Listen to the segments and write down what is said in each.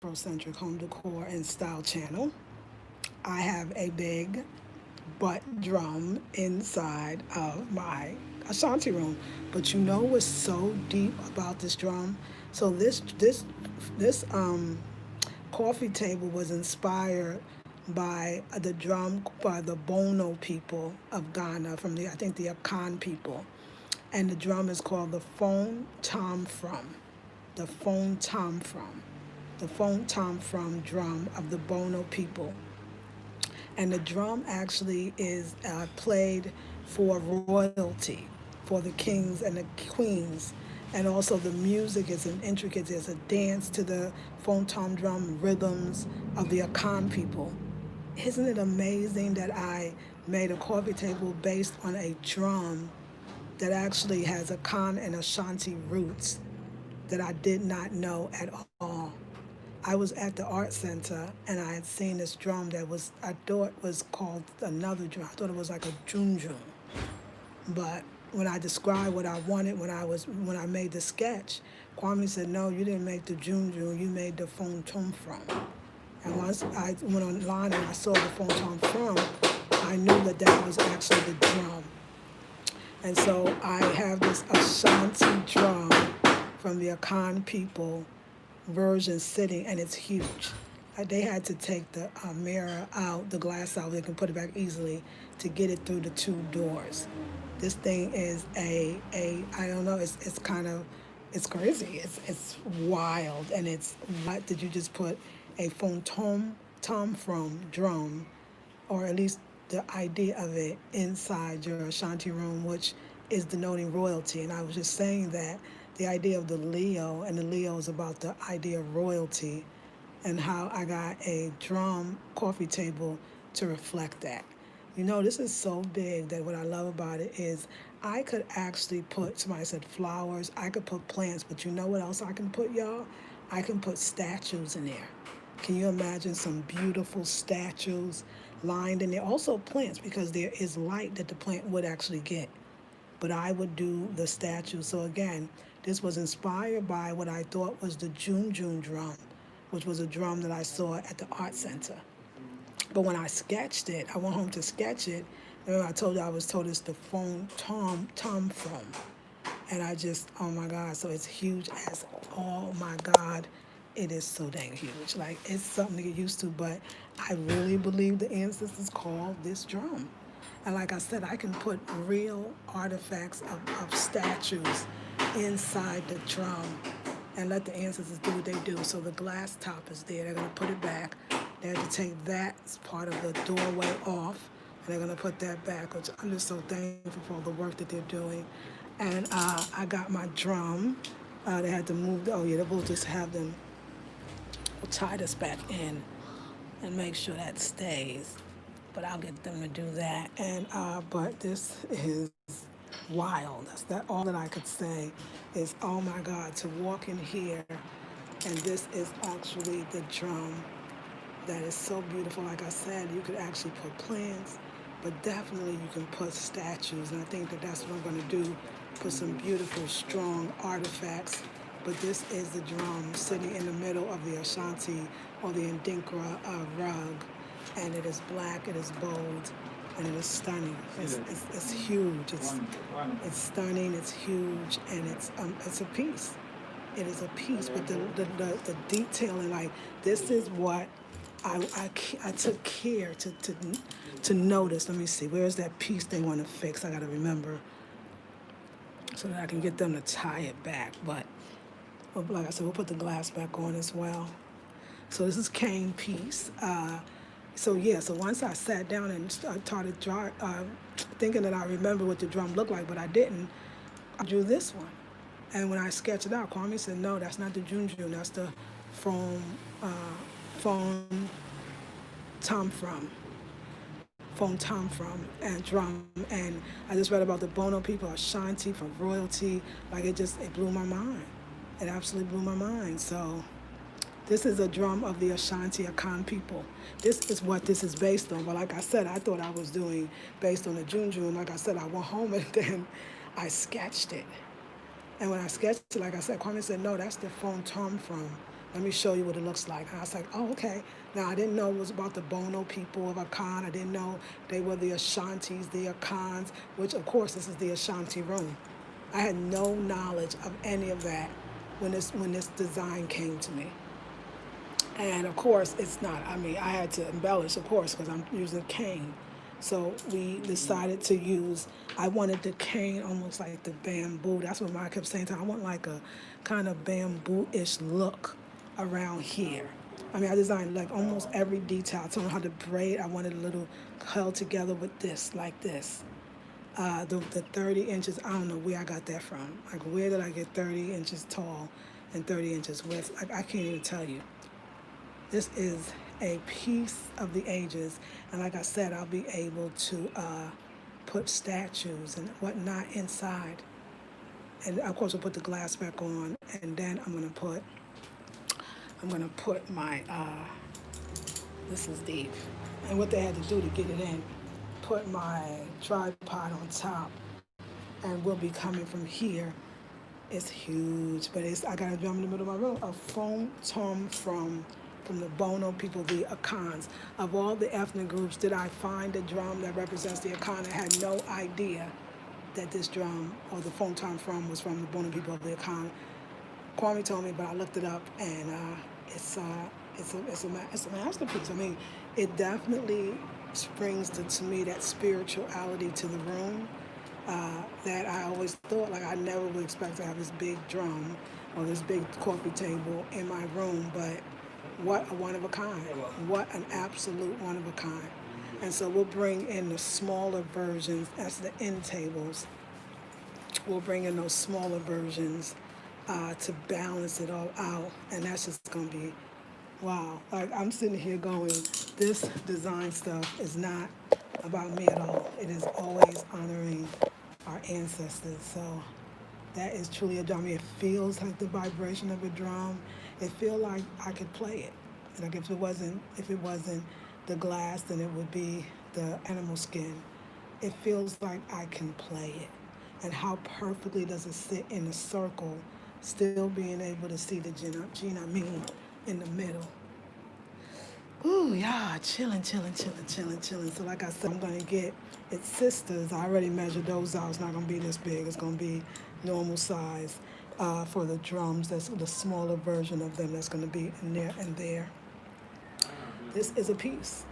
Afrocentric Home Decor and Style channel. I have a big butt drum inside of my Ashanti room. But you know what's so deep about this drum? So this coffee table was inspired by the drum by the Bono people of Ghana from the I think the Akan people, and the drum is called the Phone Tom From. The Phone Tom From. The Phone Tom From drum of the Bono people, and the drum actually is played for royalty, for the kings and the queens, and also the music is an intricate. There's a dance to the phone tom drum rhythms of the Akan people. Isn't it amazing that I made a coffee table based on a drum that actually has Akan and Ashanti roots that I did not know at all? I was at the art center and I had seen this drum that was I thought was called another drum. I thought it was like a junjun. But when I described what I wanted when I made the sketch, Kwame said, "No, you didn't make the junjun. You made the phone tom from." And once I went online and I saw the phone tom from, I knew that that was actually the drum. And so I have this Ashanti drum from the Akan people version sitting, and it's huge. They had to take the mirror out, the glass out. They can put it back easily to get it through the two doors. This thing is a I don't know. It's kind of it's crazy. It's wild, and it's what did you just put a phone tom from drum, or at least the idea of it inside your Ashanti room, which is denoting royalty. And I was just saying that the idea of the Leo, and the Leo is about the idea of royalty, and how I got a drum coffee table to reflect that. You know, this is so big that what I love about it is I could actually put, somebody said flowers, I could put plants, but you know what else I can put, y'all? I can put statues in there. Can you imagine some beautiful statues lined in there? Also plants, because there is light that the plant would actually get. But I would do the statue. So again, this was inspired by what I thought was the Junjun drum, which was a drum that I saw at the art center. But when I sketched it, I went home to sketch it. Remember I told you I was told it's the phone Tom from. And I just, oh my God, so it's huge as, oh my God, it is so dang huge. Like, it's something to get used to, but I really believe the ancestors called this drum. And like I said, I can put real artifacts of statues inside the drum and let the ancestors do what they do. So the glass top is there. They're going to put it back. They have to take that part of the doorway off, and they're going to put that back, which I'm just so thankful for all the work that they're doing. And I got my drum. They had to move. Oh yeah, we'll just have them tie this back in and make sure that stays. But I'll get them to do that. And but this is wild. That's that. All that I could say is, oh my God, to walk in here, and this is actually the drum that is so beautiful. Like I said, you could actually put plants, but definitely you can put statues. And I think that that's what I'm going to do, put some beautiful, strong artifacts. But this is the drum sitting in the middle of the Ashanti or the Ndinkra rug. And it is black, it is bold, and it is stunning. It's huge. It's stunning, it's huge, and it's a piece. It is a piece, but the detailing, like, this is what I took care to notice. Let me see, where's that piece they want to fix? I got to remember so that I can get them to tie it back. But like I said, we'll put the glass back on as well. So this is cane piece. So yeah, so once I sat down and started thinking that I remember what the drum looked like, but I didn't, I drew this one. And when I sketched it out, Kwame said, "No, that's not the Junjun. That's the phone, uh, phone Tom from, phone Tom from, and drum." And I just read about the Bono people, Ashanti from royalty. Like, it blew my mind. It absolutely blew my mind. So this is a drum of the Ashanti Akan people. This is what this is based on. But like I said, I thought I was doing based on the Junjun. Like I said, I went home and then I sketched it. And when I sketched it, like I said, Kwame said, "No, that's the phone Tom from. let me show you what it looks like. And I was like, oh, okay. Now, I didn't know it was about the Bono people of Akan. I didn't know they were the Ashantis, the Akans, which, of course, this is the Ashanti room. I had no knowledge of any of that when this design came to me. And of course, it's not. I mean, I had to embellish, of course, because I'm using cane. So we decided to use, I wanted the cane almost like the bamboo. That's what I kept saying to her. I want like a kind of bamboo-ish look around here. I mean, I designed like almost every detail. I told her how to braid. I wanted a little held together with this, like this. The 30 inches, I don't know where I got that from. Like, where did I get 30 inches tall and 30 inches width? I can't even tell you. This is a piece of the ages, and like I said, I'll be able to put statues and whatnot inside. And of course, we'll put the glass back on, and then I'm gonna put my, this is deep. And what they had to do to get it in, put my tripod on top, and we'll be coming from here. It's huge, but I got a drum in the middle of my room, a phone tom from the Bono people, the Akans. Of all the ethnic groups, did I find a drum that represents the Akan? I had no idea that this drum, or the phone tom from, was from the Bono people of the Akan. Kwame told me, but I looked it up, and it's a masterpiece. I mean, it definitely brings to me that spirituality to the room that I always thought, like, I never would expect to have this big drum or this big coffee table in my room, but what a one of a kind. What an absolute one of a kind. And so we'll bring in the smaller versions as the end tables. We'll bring in those smaller versions to balance it all out. And that's just going to be, wow. Like, I'm sitting here going, this design stuff is not about me at all. It is always honoring our ancestors. So that is truly a drum. It feels like the vibration of a drum. It feels like I could play it. Like, if it wasn't the glass, then it would be the animal skin. It feels like I can play it. And how perfectly does it sit in a circle, still being able to see the Gene Amin in the middle. Ooh, yeah, chilling. So like I said, I'm gonna get its sisters. I already measured those out. It's not gonna be this big. It's gonna be normal size for the drums. That's the smaller version of them that's gonna be in there and there. This is a piece.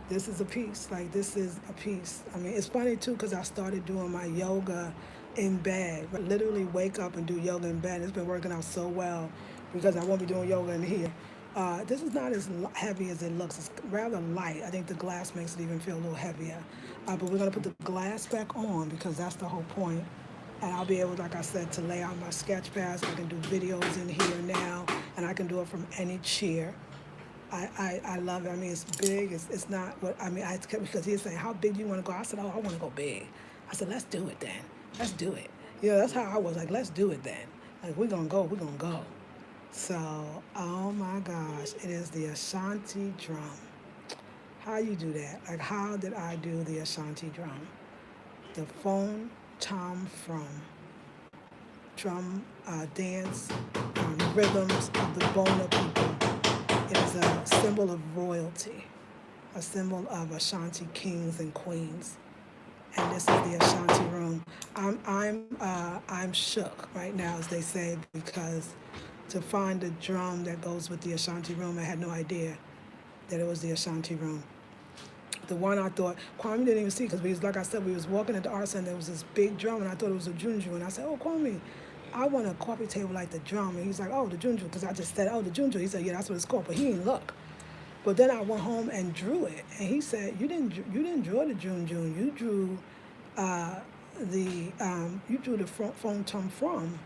Like, this is a piece. I mean, it's funny too, because I started doing my yoga in bed. Literally wake up and do yoga in bed. It's been working out so well because I won't be doing yoga in here. This is not as heavy as it looks. It's rather light. I think the glass makes it even feel a little heavier. But we're going to put the glass back on because that's the whole point. And I'll be able, like I said, to lay out my sketch pads. I can do videos in here now, and I can do it from any chair. I love it. I mean, it's big. It's not what, I mean, because he was saying, how big do you want to go? I said, oh, I want to go big. I said, let's do it then. Let's do it. Yeah, that's how I was, like, let's do it then. Like, we're going to go. So, oh my gosh, it is the Ashanti drum. How you do that? Like, how did I do the Ashanti drum? The phone tom from drum dance rhythms of the Bona people. It is a symbol of royalty, a symbol of Ashanti kings and queens. And this is the Ashanti room. I'm shook right now, as they say, because to find a drum that goes with the Ashanti room, I had no idea that it was the Ashanti room. The one I thought, Kwame didn't even see, because like I said, we was walking at the art center, there was this big drum, and I thought it was a junju, and I said, oh, Kwame, I want a coffee table like the drum. And he's like, oh, the junju, because I just said, oh, the junju. He said, yeah, that's what it's called, but he didn't look. But then I went home and drew it, and he said, you didn't draw the junju, you drew the phone tom from,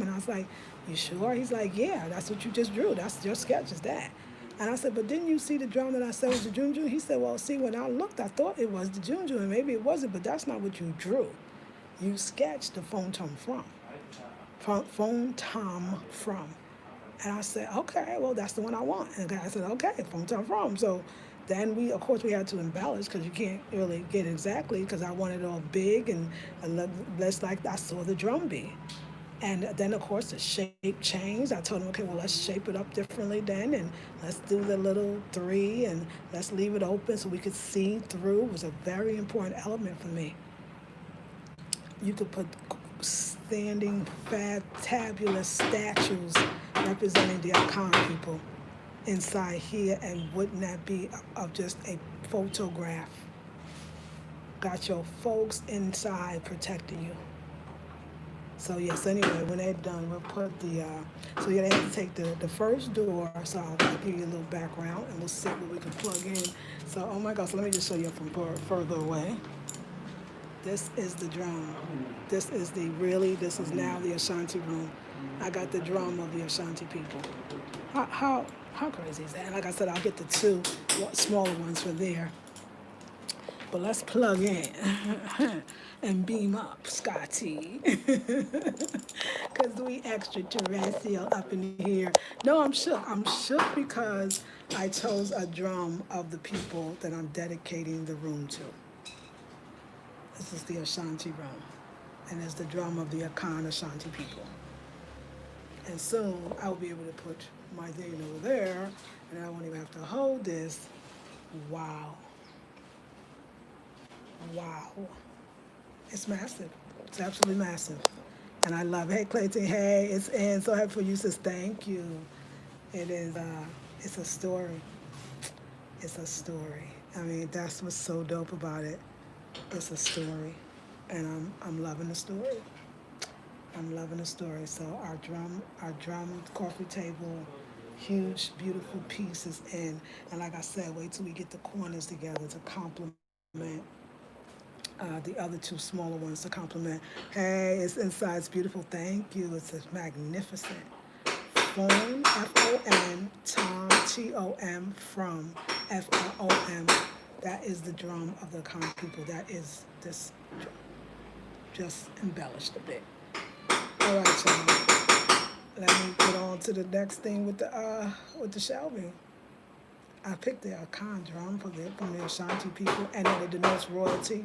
and I was like, you sure? He's like, yeah, that's what you just drew. That's your sketch, is that. And I said, but didn't you see the drum that I said was the junju? He said, well, see, when I looked, I thought it was the junju, and maybe it wasn't, but that's not what you drew. You sketched the phone tom from. And I said, okay, well, that's the one I want. And I said, okay, phone tom from. So then we had to embellish, because you can't really get exactly, because I wanted it all big and less like I saw the drum be. And then, of course, the shape changed. I told him, okay, well, let's shape it up differently then, and let's do the little three, and let's leave it open so we could see through. It was a very important element for me. You could put standing, fantabulous statues representing the Akan people inside here, and wouldn't that be of just a photograph? Got your folks inside protecting you. So yes, anyway, when they're done, we'll put so yeah, they have to take the first door, so I'll give you a little background, and we'll see what we can plug in. So, oh my gosh, so let me just show you from further away. This is the drum. This is now the Ashanti room. I got the drum of the Ashanti people. How crazy is that? And like I said, I'll get the two smaller ones for there. But let's plug in and beam up, Scotty. Because we extraterrestrial up in here. No, I'm shook. I'm shook because I chose a drum of the people that I'm dedicating the room to. This is the Ashanti room. And it's the drum of the Akan Ashanti people. And soon I'll be able to put my thing over there, and I won't even have to hold this. Wow. Wow. It's massive. It's absolutely massive. And I love it. Hey, Clayton, hey, it's in. So happy for you, sis. Thank you. It is, it's a story. It's a story. I mean, that's what's so dope about it. It's a story. And I'm loving the story. I'm loving the story. So our drum coffee table, huge, beautiful pieces in. And like I said, wait till we get the corners together to complement the other two smaller ones to complement. Hey, it's inside. It's beautiful. Thank you. It's magnificent. Phone, F-O-N, Tom, T-O-M, from, F-R-O-M. That is the drum of the Akan people. That is this drum. Just embellished a bit. All right, y'all. Let me get on to the next thing with the shelving. I picked the Akan drum from the Ashanti people, and then it denotes royalty.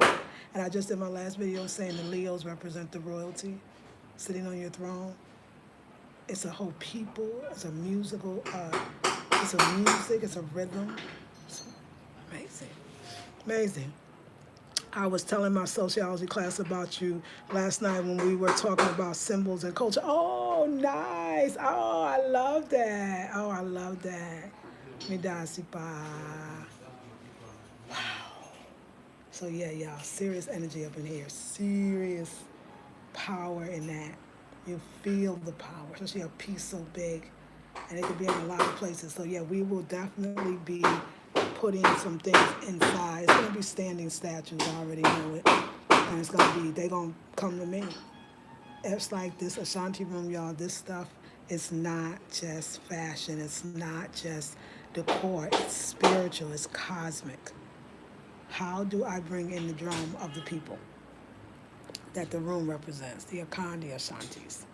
And I just did my last video saying the Leos represent the royalty sitting on your throne. It's a whole people. It's a musical. It's a music. It's a rhythm. It's amazing, amazing. I was telling my sociology class about you last night when we were talking about symbols and culture. Oh, nice. Oh, I love that. Oh, I love that. Midasipa. Wow. So yeah, y'all, serious energy up in here. Serious power in that. You feel the power, especially a piece so big. And it could be in a lot of places. So yeah, we will definitely be putting some things inside. It's gonna be standing statues, I already know it. And it's gonna be, they gonna come to me. It's like this Ashanti room, y'all, this stuff is not just fashion, it's not just decor, it's spiritual, it's cosmic. How do I bring in the drum of the people that the room represents, the Akan, the Ashantis?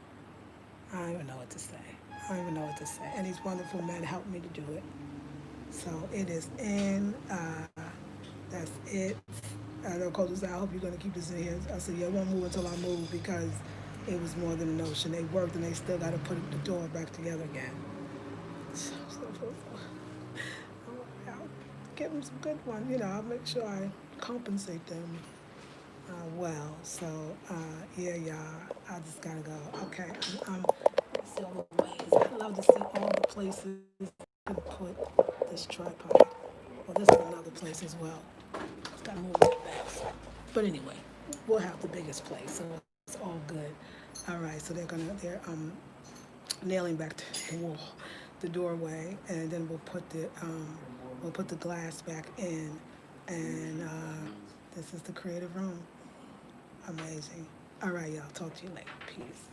I don't even know what to say. I don't even know what to say. And these wonderful men helped me to do it. So it is in. That's it. The coach said, I hope you're going to keep this in here. I said, yeah, it won't move until I move because it was more than a notion. They worked and they still got to put the door back together again. I'll give them some good one. You know, I'll make sure I compensate them well. So, yeah, y'all, I just got to go. Okay, I'm see all the ways. I love to see all the places I can put this tripod. Well, this is another place as well. Just got to move it back. But anyway, we'll have the biggest place, so it's all good. All right, so they're nailing back the wall, the doorway, and then we'll put the glass back in, and this is the creative room. Amazing. All right, y'all. Talk to you later. Peace.